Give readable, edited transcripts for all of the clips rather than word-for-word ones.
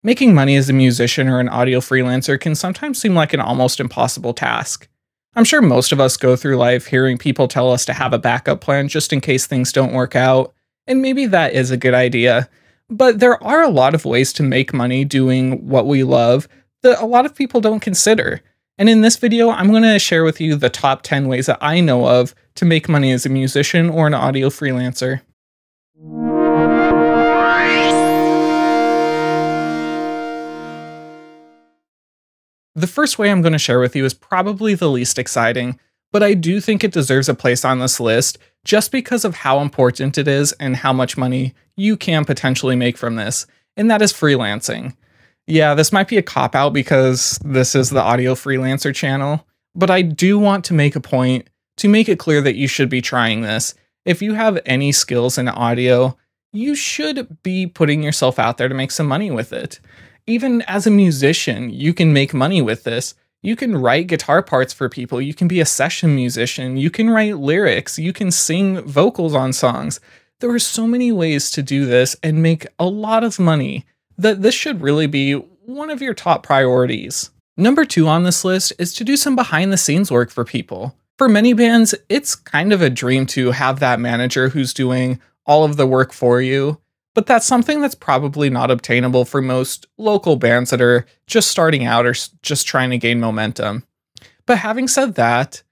Making money as a musician or an audio freelancer can sometimes seem like an almost impossible task. I'm sure most of us go through life hearing people tell us to have a backup plan just in case things don't work out, and maybe that is a good idea. But there are a lot of ways to make money doing what we love that a lot of people don't consider. And in this video, I'm going to share with you the top 10 ways that I know of to make money as a musician or an audio freelancer. The first way I'm going to share with you is probably the least exciting, but I do think it deserves a place on this list just because of how important it is and how much money you can potentially make from this, and that is freelancing. Yeah, this might be a cop-out because this is the Audio Freelancer channel, but I do want to make a point to make it clear that you should be trying this. If you have any skills in audio, you should be putting yourself out there to make some money with it. Even as a musician, you can make money with this. You can write guitar parts for people. You can be a session musician. You can write lyrics. You can sing vocals on songs. There are so many ways to do this and make a lot of money that this should really be one of your top priorities. Number 2 on this list is to do some behind the scenes work for people. For many bands, it's kind of a dream to have that manager who's doing all of the work for you. But that's something that's probably not obtainable for most local bands that are just starting out or just trying to gain momentum. But having said that,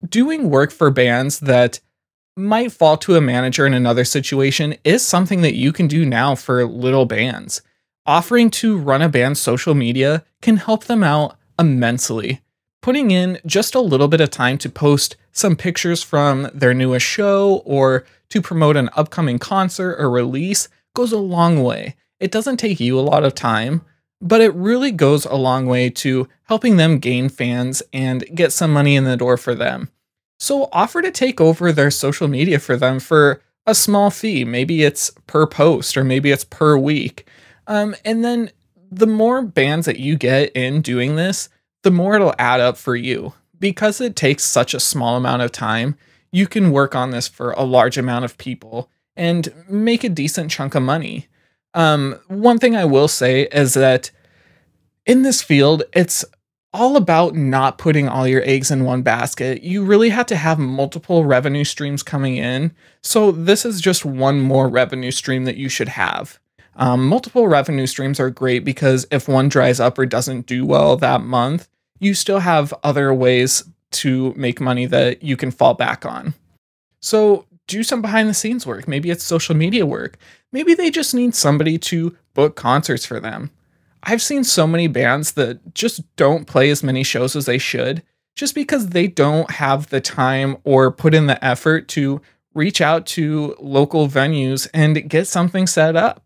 doing work for bands that might fall to a manager in another situation is something that you can do now for little bands. Offering to run a band's social media can help them out immensely. Putting in just a little bit of time to post some pictures from their newest show or to promote an upcoming concert or release goes a long way. It doesn't take you a lot of time, but it really goes a long way to helping them gain fans and get some money in the door for them. So offer to take over their social media for them for a small fee. Maybe it's per post or maybe it's per week. And then the more bands that you get in doing this, the more it'll add up for you. Because it takes such a small amount of time, you can work on this for a large amount of people and make a decent chunk of money. One thing I will say is that in this field, it's all about not putting all your eggs in one basket. You really have to have multiple revenue streams coming in. So this is just one more revenue stream that you should have. Multiple revenue streams are great because if one dries up or doesn't do well that month, you still have other ways to make money that you can fall back on. So do some behind the scenes work. Maybe it's social media work. Maybe they just need somebody to book concerts for them. I've seen so many bands that just don't play as many shows as they should just because they don't have the time or put in the effort to reach out to local venues and get something set up.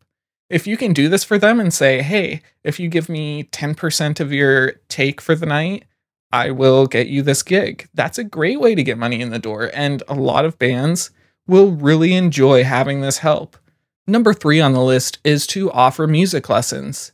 If you can do this for them and say, hey, if you give me 10% of your take for the night, I will get you this gig. That's a great way to get money in the door, and a lot of bands will really enjoy having this help. Number 3 on the list is to offer music lessons.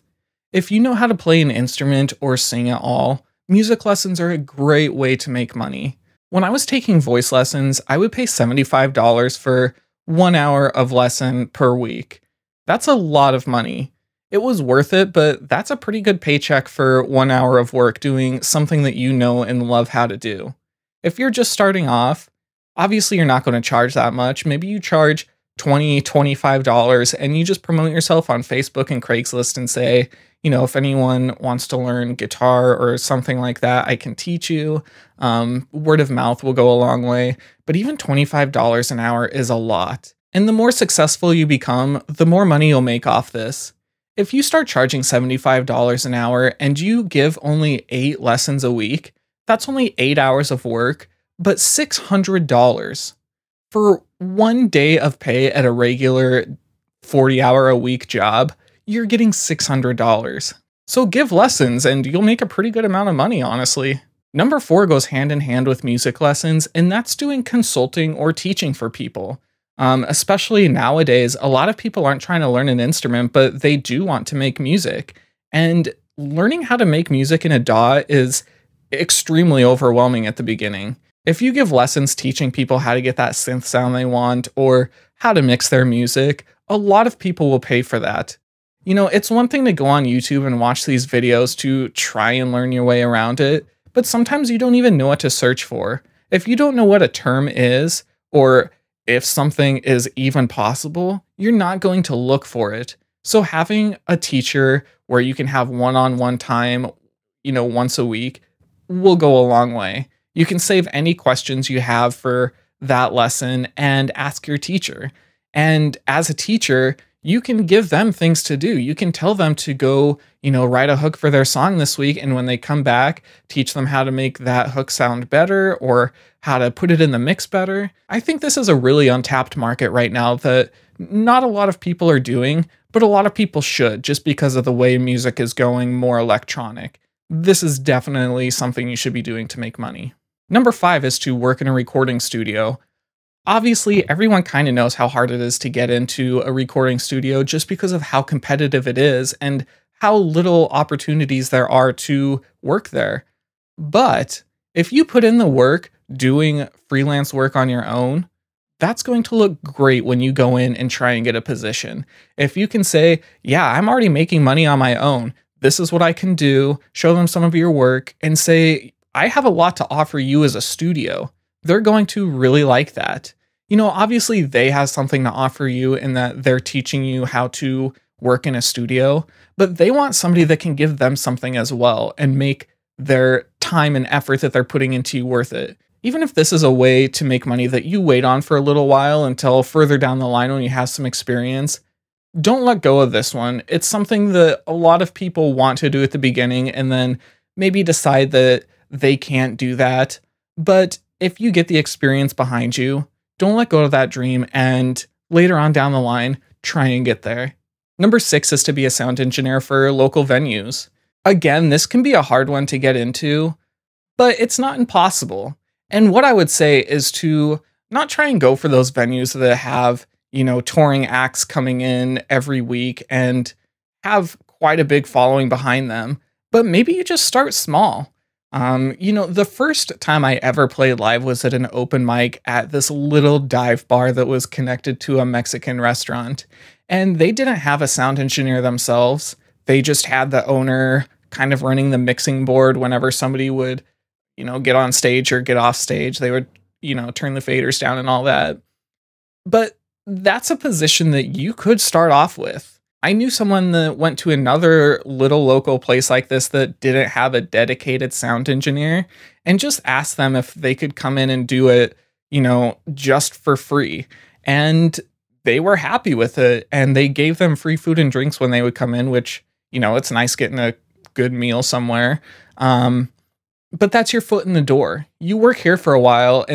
If you know how to play an instrument or sing at all, music lessons are a great way to make money. When I was taking voice lessons, I would pay $75 for 1 hour of lesson per week. That's a lot of money. It was worth it, but that's a pretty good paycheck for 1 hour of work doing something that you know and love how to do. If you're just starting off, obviously you're not going to charge that much. Maybe you charge $20, $25 and you just promote yourself on Facebook and Craigslist and say, you know, if anyone wants to learn guitar or something like that, I can teach you. Word of mouth will go a long way, but even $25 an hour is a lot. And the more successful you become, the more money you'll make off this. If you start charging $75 an hour and you give only 8 lessons a week, that's only 8 hours of work, but $600 for 1 day of pay at a regular 40-hour-a-week job. You're getting $600. So give lessons and you'll make a pretty good amount of money, honestly. Number 4 goes hand in hand with music lessons, and that's doing consulting or teaching for people. Especially nowadays, a lot of people aren't trying to learn an instrument, but they do want to make music. And learning how to make music in a DAW is extremely overwhelming at the beginning. If you give lessons teaching people how to get that synth sound they want or how to mix their music, a lot of people will pay for that. It's one thing to go on YouTube and watch these videos to try and learn your way around it, but sometimes you don't even know what to search for. If you don't know what a term is, or if something is even possible, you're not going to look for it. So having a teacher where you can have one-on-one time, once a week will go a long way. You can save any questions you have for that lesson and ask your teacher. And as a teacher, you can give them things to do. You can tell them to go, write a hook for their song this week. And when they come back, teach them how to make that hook sound better or how to put it in the mix better. I think this is a really untapped market right now that not a lot of people are doing, but a lot of people should, just because of the way music is going more electronic. This is definitely something you should be doing to make money. Number 5 is to work in a recording studio. Obviously, everyone kind of knows how hard it is to get into a recording studio just because of how competitive it is and how little opportunities there are to work there. But if you put in the work doing freelance work on your own, that's going to look great when you go in and try and get a position. If you can say, yeah, I'm already making money on my own, this is what I can do, show them some of your work, and say, I have a lot to offer you as a studio. They're going to really like that. Obviously they have something to offer you in that they're teaching you how to work in a studio, but they want somebody that can give them something as well and make their time and effort that they're putting into you worth it. Even if this is a way to make money that you wait on for a little while until further down the line when you have some experience, don't let go of this one. It's something that a lot of people want to do at the beginning and then maybe decide that they can't do that. But if you get the experience behind you, don't let go of that dream and later on down the line, try and get there. Number 6 is to be a sound engineer for local venues. Again, this can be a hard one to get into, but it's not impossible. And what I would say is to not try and go for those venues that have, touring acts coming in every week and have quite a big following behind them, but maybe you just start small. The first time I ever played live was at an open mic at this little dive bar that was connected to a Mexican restaurant. And they didn't have a sound engineer themselves. They just had the owner kind of running the mixing board whenever somebody would, get on stage or get off stage. They would, turn the faders down and all that. But that's a position that you could start off with. I knew someone that went to another little local place like this that didn't have a dedicated sound engineer and just asked them if they could come in and do it, just for free. And they were happy with it. And they gave them free food and drinks when they would come in, which, it's nice getting a good meal somewhere. But that's your foot in the door. You work here for a while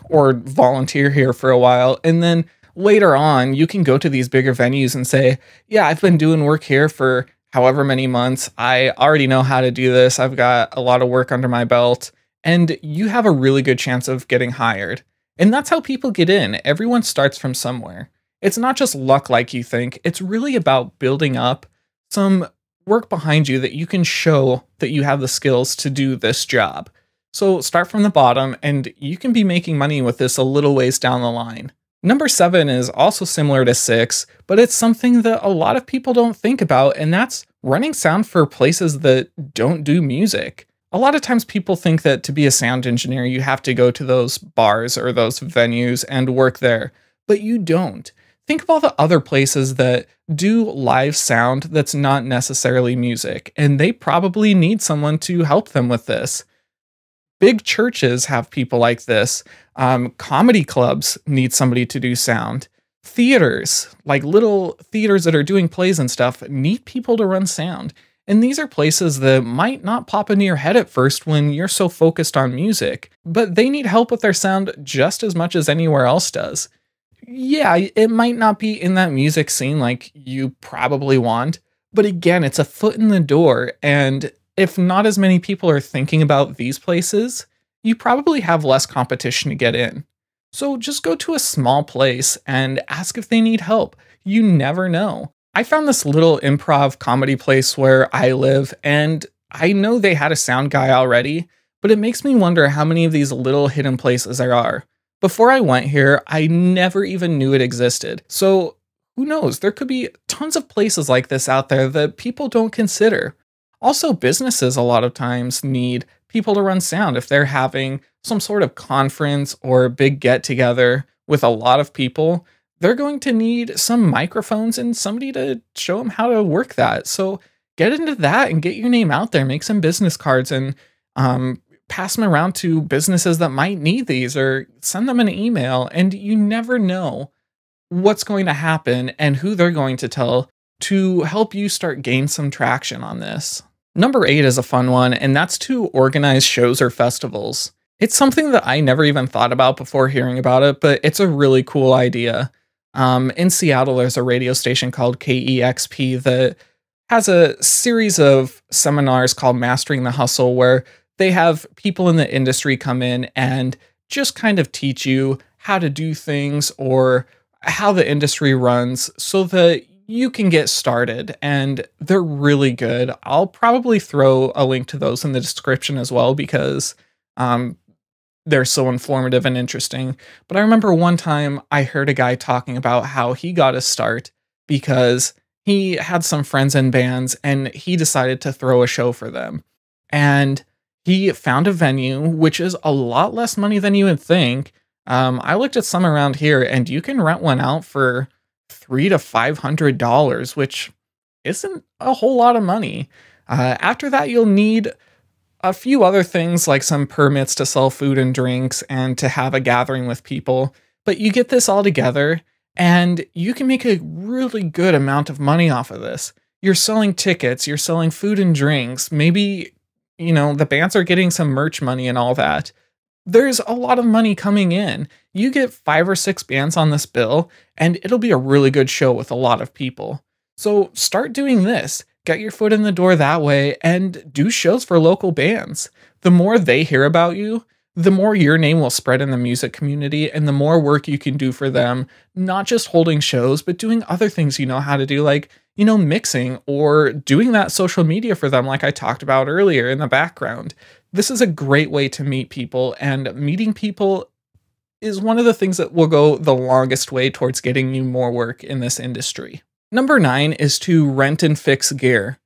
or volunteer here for a while. And then later on, you can go to these bigger venues and say, yeah, I've been doing work here for however many months. I already know how to do this. I've got a lot of work under my belt. And you have a really good chance of getting hired. And that's how people get in. Everyone starts from somewhere. It's not just luck like you think. It's really about building up some work behind you that you can show that you have the skills to do this job. So start from the bottom and you can be making money with this a little ways down the line. Number 7 is also similar to 6, but it's something that a lot of people don't think about, and that's running sound for places that don't do music. A lot of times people think that to be a sound engineer, you have to go to those bars or those venues and work there, but you don't. Think of all the other places that do live sound that's not necessarily music, and they probably need someone to help them with this. Big churches have people like this. Comedy clubs need somebody to do sound. Theaters, like little theaters that are doing plays and stuff, need people to run sound. And these are places that might not pop into your head at first when you're so focused on music, but they need help with their sound just as much as anywhere else does. Yeah, it might not be in that music scene like you probably want, but again, it's a foot in the door, and if not as many people are thinking about these places, you probably have less competition to get in. So just go to a small place and ask if they need help. You never know. I found this little improv comedy place where I live, and I know they had a sound guy already, but it makes me wonder how many of these little hidden places there are. Before I went here, I never even knew it existed. So Who knows? There could be tons of places like this out there that people don't consider. Also, businesses a lot of times need people to run sound if they're having some sort of conference or big get together with a lot of people. They're going to need some microphones and somebody to show them how to work that. So get into that and get your name out there. Make some business cards and pass them around to businesses that might need these, or send them an email. And you never know what's going to happen and who they're going to tell to help you start gain some traction on this. Number 8 is a fun one, and that's to organize shows or festivals. It's something that I never even thought about before hearing about it, but it's a really cool idea. In Seattle, there's a radio station called KEXP that has a series of seminars called Mastering the Hustle, where they have people in the industry come in and just kind of teach you how to do things or how the industry runs so that you can get started. And they're really good. I'll probably throw a link to those in the description as well, because they're so informative and interesting. But I remember one time I heard a guy talking about how he got a start because he had some friends in bands and he decided to throw a show for them. And he found a venue, which is a lot less money than you would think. I looked at some around here and you can rent one out for $300 to $500, which isn't a whole lot of money. After that, you'll need a few other things like some permits to sell food and drinks and to have a gathering with people. But you get this all together and you can make a really good amount of money off of this. You're selling tickets, you're selling food and drinks. Maybe, the bands are getting some merch money and all that. There's a lot of money coming in. You get 5 or 6 bands on this bill, and it'll be a really good show with a lot of people. So start doing this. Get your foot in the door that way and do shows for local bands. The more they hear about you, the more your name will spread in the music community and the more work you can do for them, not just holding shows, but doing other things you know how to do, like, mixing or doing that social media for them, like I talked about earlier in the background. This is a great way to meet people, and meeting people is one of the things that will go the longest way towards getting you more work in this industry. Number 9 is to rent and fix gear.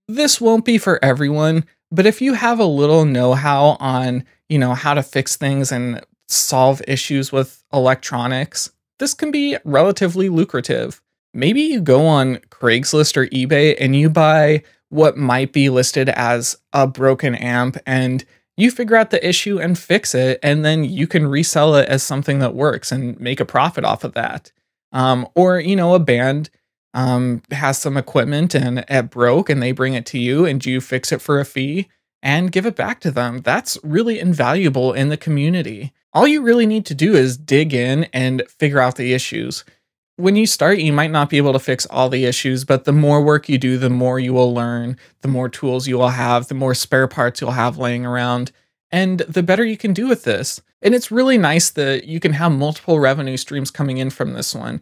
This won't be for everyone, but if you have a little know-how on, how to fix things and solve issues with electronics, this can be relatively lucrative. Maybe you go on Craigslist or eBay and you buy what might be listed as a broken amp, and you figure out the issue and fix it, and then you can resell it as something that works and make a profit off of that. Or, a band has some equipment and it broke and they bring it to you and you fix it for a fee and give it back to them. That's really invaluable in the community. All you really need to do is dig in and figure out the issues. When you start, you might not be able to fix all the issues, but the more work you do, the more you will learn, the more tools you will have, the more spare parts you'll have laying around, and the better you can do with this. And it's really nice that you can have multiple revenue streams coming in from this one,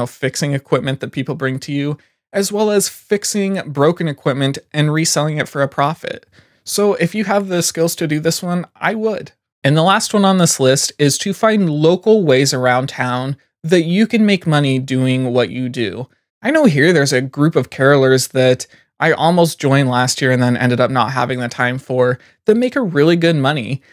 fixing equipment that people bring to you, as well as fixing broken equipment and reselling it for a profit. So if you have the skills to do this one, I would. And the last one on this list is to find local ways around town that you can make money doing what you do. I know here there's a group of carolers that I almost joined last year and then ended up not having the time for, that make a really good money.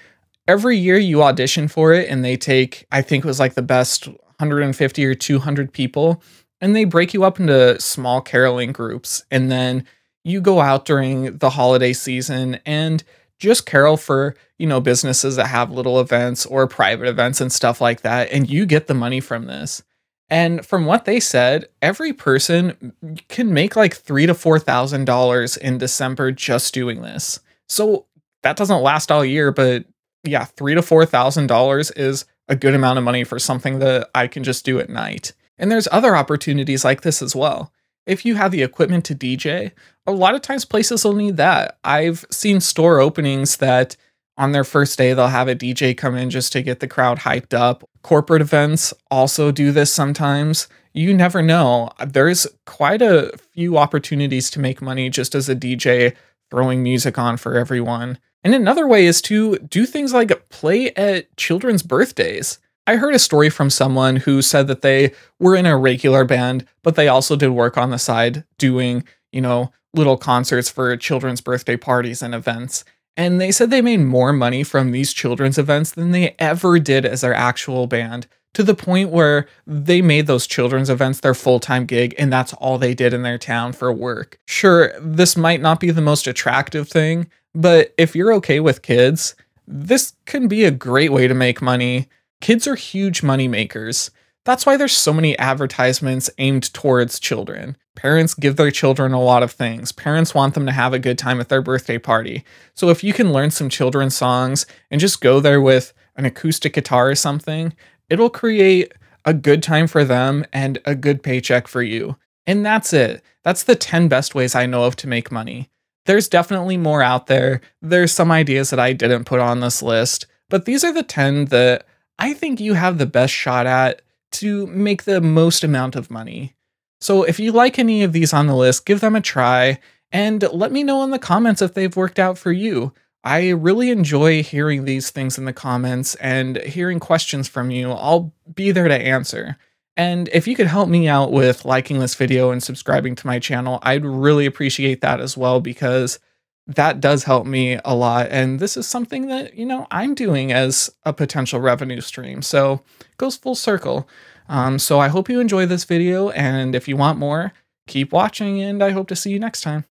Every year you audition for it and they take, I think it was like the best 150 or 200 people, and they break you up into small caroling groups. And then you go out during the holiday season and just carol for, businesses that have little events or private events and stuff like that. And you get the money from this. And from what they said, every person can make like $3,000 to $4,000 in December just doing this. So that doesn't last all year, but yeah, $3,000 to $4,000 is a good amount of money for something that I can just do at night. And there's other opportunities like this as well. If you have the equipment to DJ, a lot of times places will need that. I've seen store openings that on their first day, they'll have a DJ come in just to get the crowd hyped up. Corporate events also do this sometimes. You never know. There's quite a few opportunities to make money just as a DJ throwing music on for everyone. And another way is to do things like play at children's birthdays. I heard a story from someone who said that they were in a regular band, but they also did work on the side doing, little concerts for children's birthday parties and events. And they said they made more money from these children's events than they ever did as their actual band, to the point where they made those children's events their full-time gig and that's all they did in their town for work. Sure, this might not be the most attractive thing, but if you're okay with kids, this can be a great way to make money. Kids are huge money makers. That's why there's so many advertisements aimed towards children. Parents give their children a lot of things. Parents want them to have a good time at their birthday party. So if you can learn some children's songs and just go there with an acoustic guitar or something, it'll create a good time for them and a good paycheck for you. And that's it. That's the 10 best ways I know of to make money. There's definitely more out there. There's some ideas that I didn't put on this list, but these are the 10 that I think you have the best shot at to make the most amount of money. So if you like any of these on the list, give them a try and let me know in the comments if they've worked out for you. I really enjoy hearing these things in the comments and hearing questions from you. I'll be there to answer. And if you could help me out with liking this video and subscribing to my channel, I'd really appreciate that as well, because that does help me a lot. And this is something that, I'm doing as a potential revenue stream. So it goes full circle. So I hope you enjoy this video. And if you want more, keep watching and I hope to see you next time.